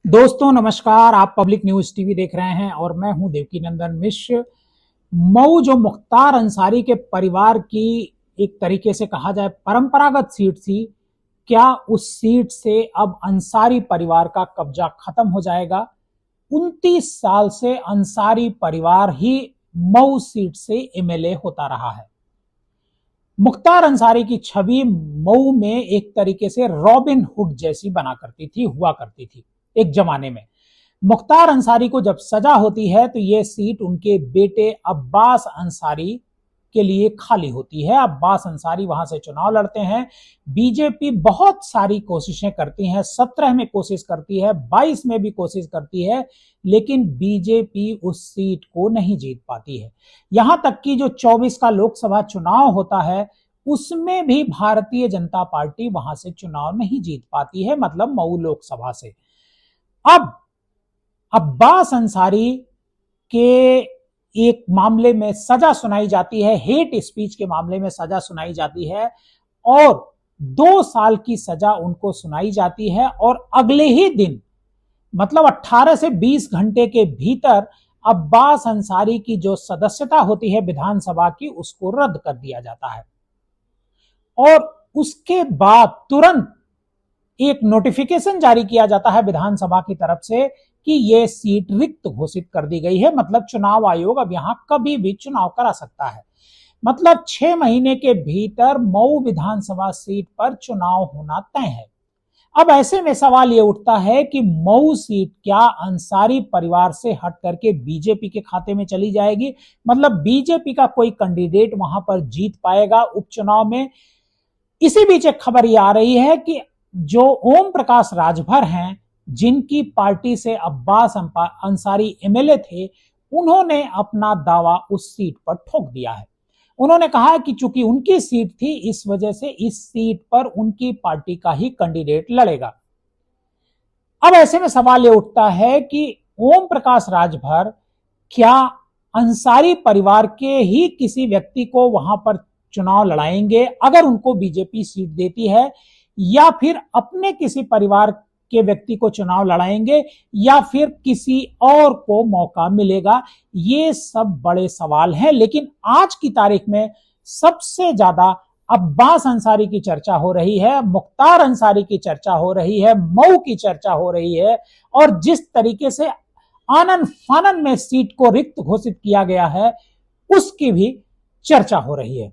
दोस्तों नमस्कार। आप पब्लिक न्यूज टीवी देख रहे हैं और मैं हूं देवकी नंदन मिश्र। मऊ जो मुख्तार अंसारी के परिवार की एक तरीके से कहा जाए परंपरागत सीट थी, क्या उस सीट से अब अंसारी परिवार का कब्जा खत्म हो जाएगा? 29 साल से अंसारी परिवार ही मऊ सीट से एमएलए होता रहा है। मुख्तार अंसारी की छवि मऊ में एक तरीके से रॉबिन हुड जैसी बना करती थी, हुआ करती थी एक जमाने में। मुख्तार अंसारी को जब सजा होती है तो यह सीट उनके बेटे अब्बास अंसारी के लिए खाली होती है। अब्बास अंसारी वहां से चुनाव लड़ते हैं। बीजेपी बहुत सारी कोशिशें करती है, 17 में कोशिश करती है, 22 में भी कोशिश करती है, लेकिन बीजेपी उस सीट को नहीं जीत पाती है। यहां तक कि जो 24 का लोकसभा चुनाव होता है उसमें भी भारतीय जनता पार्टी वहां से चुनाव नहीं जीत पाती है, मतलब मऊ लोकसभा से। अब अब्बास अंसारी के एक मामले में सजा सुनाई जाती है, हेट स्पीच के मामले में सजा सुनाई जाती है और 2 साल की सजा उनको सुनाई जाती है और अगले ही दिन मतलब 18 से 20 घंटे के भीतर अब्बास अंसारी की जो सदस्यता होती है विधानसभा की उसको रद्द कर दिया जाता है और उसके बाद तुरंत एक नोटिफिकेशन जारी किया जाता है विधानसभा की तरफ से कि यह सीट रिक्त घोषित कर दी गई है। मतलब चुनाव आयोग अब यहां कभी भी चुनाव करा सकता है। मतलब 6 महीने के भीतर मऊ विधानसभा सीट पर चुनाव होना तय है। अब ऐसे में सवाल यह उठता है कि मऊ सीट क्या अंसारी परिवार से हट करके बीजेपी के खाते में चली जाएगी? मतलब बीजेपी का कोई कैंडिडेट वहां पर जीत पाएगा उपचुनाव में? इसी बीच एक खबर यह आ रही है कि जो ओम प्रकाश राजभर हैं, जिनकी पार्टी से अब्बास अंसारी एमएलए थे, उन्होंने अपना दावा उस सीट पर ठोक दिया है। उन्होंने कहा कि चूंकि उनकी सीट थी इस वजह से इस सीट पर उनकी पार्टी का ही कैंडिडेट लड़ेगा। अब ऐसे में सवाल यह उठता है कि ओम प्रकाश राजभर क्या अंसारी परिवार के ही किसी व्यक्ति को वहां पर चुनाव लड़ाएंगे अगर उनको बीजेपी सीट देती है, या फिर अपने किसी परिवार के व्यक्ति को चुनाव लड़ाएंगे, या फिर किसी और को मौका मिलेगा? ये सब बड़े सवाल हैं। लेकिन आज की तारीख में सबसे ज्यादा अब्बास अंसारी की चर्चा हो रही है, मुख्तार अंसारी की चर्चा हो रही है, मऊ की चर्चा हो रही है और जिस तरीके से आनन फानन में सीट को रिक्त घोषित किया गया है उसकी भी चर्चा हो रही है।